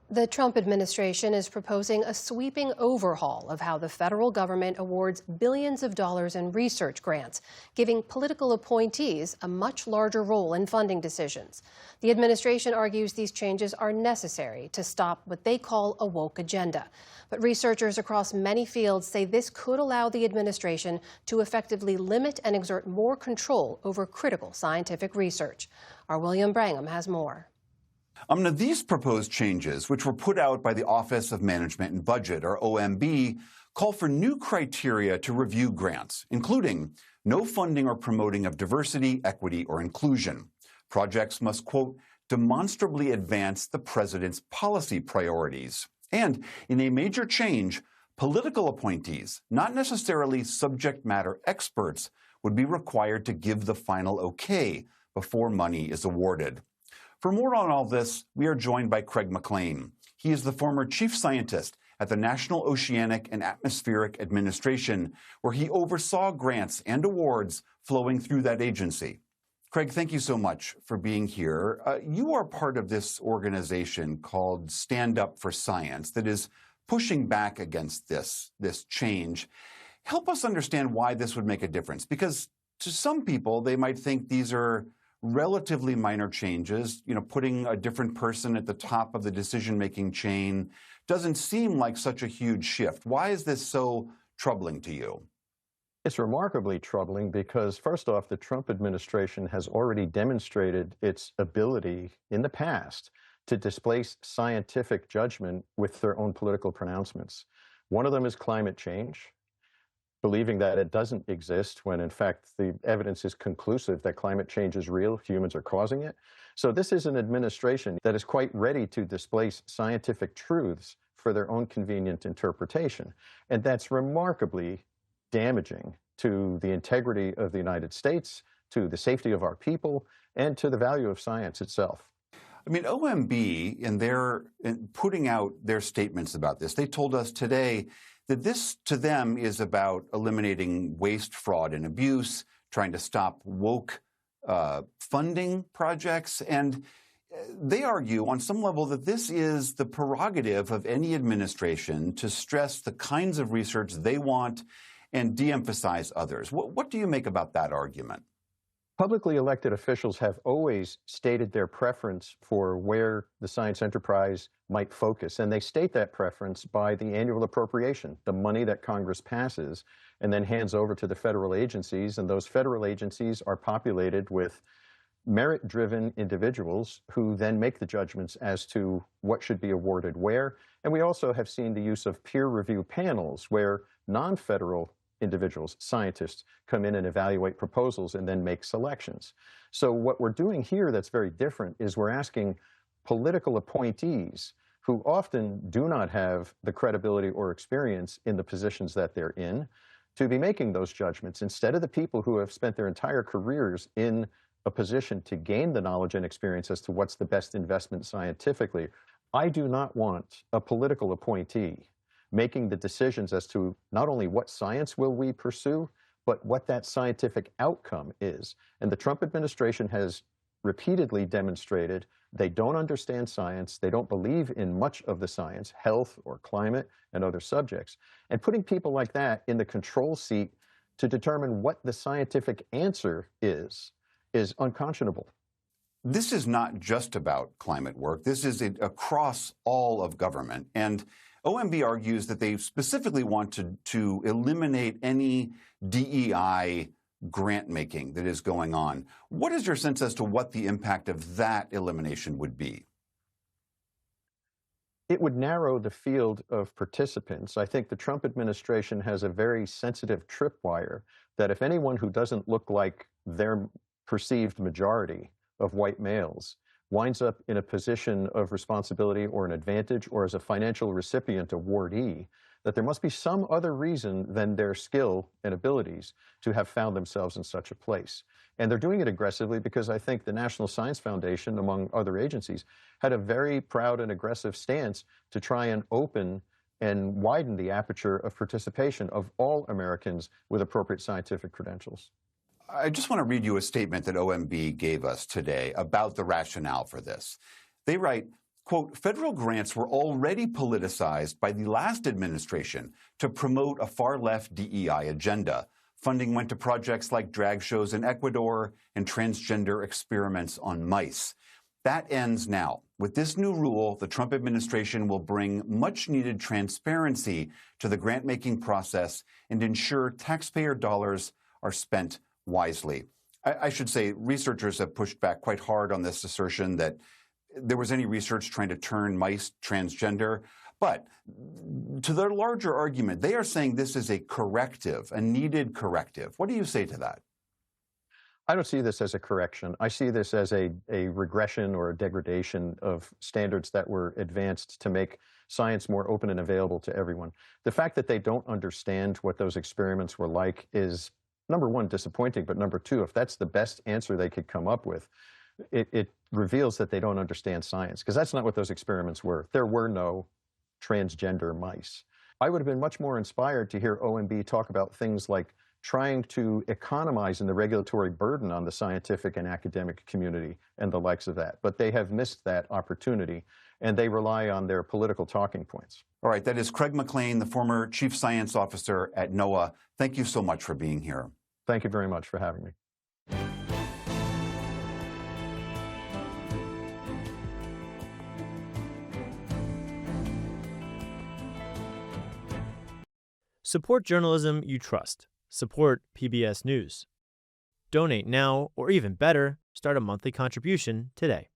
The Trump administration is proposing a sweeping overhaul of how the federal government awards billions of dollars in research grants, giving political appointees a much larger role in funding decisions. The administration argues these changes are necessary to stop what they call a woke agenda. But researchers across many fields say this could allow the administration to effectively limit and exert more control over critical scientific research. Our William Brangham has more. Now, these proposed changes, which were put out by the Office of Management and Budget, or OMB, call for new criteria to review grants, including no funding or promoting of diversity, equity, or inclusion. Projects must, quote, demonstrably advance the president's policy priorities. And in a major change, political appointees, not necessarily subject matter experts, would be required to give the final okay before money is awarded. For more on all this, we are joined by McLean. He is the former chief scientist at the National Oceanic and Atmospheric Administration, where he oversaw grants and awards flowing through that agency. Craig, thank you so much for being here. You are part of this organization called Stand Up for Science that is pushing back against this change. Help us understand why this would make a difference, because to some people, they might think these are relatively minor changes. Putting a different person at the top of the decision-making chain doesn't seem like such a huge shift. Why is this so troubling to you? It's remarkably troubling because, first off, the Trump administration has already demonstrated its ability in the past to displace scientific judgment with their own political pronouncements. One of them is climate change, believing that it doesn't exist when, in fact, the evidence is conclusive that climate change is real, humans are causing it. So this is an administration that is quite ready to displace scientific truths for their own convenient interpretation. And that's remarkably damaging to the integrity of the United States, to the safety of our people, and to the value of science itself. I mean, OMB, in putting out their statements about this, they told us today that this, to them, is about eliminating waste, fraud, and abuse, trying to stop woke funding projects. And they argue on some level that this is the prerogative of any administration to stress the kinds of research they want and de-emphasize others. What do you make about that argument? Publicly elected officials have always stated their preference for where the science enterprise might focus, and they state that preference by the annual appropriation, the money that Congress passes and then hands over to the federal agencies, and those federal agencies are populated with merit-driven individuals who then make the judgments as to what should be awarded where. And we also have seen the use of peer review panels where non-federal individuals, scientists, come in and evaluate proposals and then make selections. So what we're doing here that's very different is we're asking political appointees who often do not have the credibility or experience in the positions that they're in to be making those judgments instead of the people who have spent their entire careers in a position to gain the knowledge and experience as to what's the best investment scientifically. I do not want a political appointee making the decisions as to not only what science will we pursue, but what that scientific outcome is. And the Trump administration has repeatedly demonstrated they don't understand science, they don't believe in much of the science, health or climate and other subjects. And putting people like that in the control seat to determine what the scientific answer is unconscionable. This is not just about climate work. This is across all of government. And OMB argues that they specifically want to eliminate any DEI grant making that is going on. What is your sense as to what the impact of that elimination would be? It would narrow the field of participants. I think the Trump administration has a very sensitive tripwire that if anyone who doesn't look like their perceived majority of white males winds up in a position of responsibility or an advantage or as a financial recipient awardee, that there must be some other reason than their skill and abilities to have found themselves in such a place. And they're doing it aggressively because I think the National Science Foundation, among other agencies, had a very proud and aggressive stance to try and open and widen the aperture of participation of all Americans with appropriate scientific credentials. I just want to read you a statement that OMB gave us today about the rationale for this. They write, quote, federal grants were already politicized by the last administration to promote a far-left DEI agenda. Funding went to projects like drag shows in Ecuador and transgender experiments on mice. That ends now. With this new rule, the Trump administration will bring much-needed transparency to the grant-making process and ensure taxpayer dollars are spent wisely. I should say researchers have pushed back quite hard on this assertion that there was any research trying to turn mice transgender. But to their larger argument, they are saying this is a corrective, a needed corrective. What do you say to that? I don't see this as a correction. I see this as a regression or a degradation of standards that were advanced to make science more open and available to everyone. The fact that they don't understand what those experiments were like is, number one, disappointing, but number two, if that's the best answer they could come up with, it reveals that they don't understand science, because that's not what those experiments were. There were no transgender mice. I would have been much more inspired to hear OMB talk about things like trying to economize in the regulatory burden on the scientific and academic community and the likes of that. But they have missed that opportunity, and they rely on their political talking points. All right, that is Craig McLean, the former Chief Science Officer at NOAA. Thank you so much for being here. Thank you very much for having me. Support journalism you trust. Support PBS News. Donate now, or even better, start a monthly contribution today.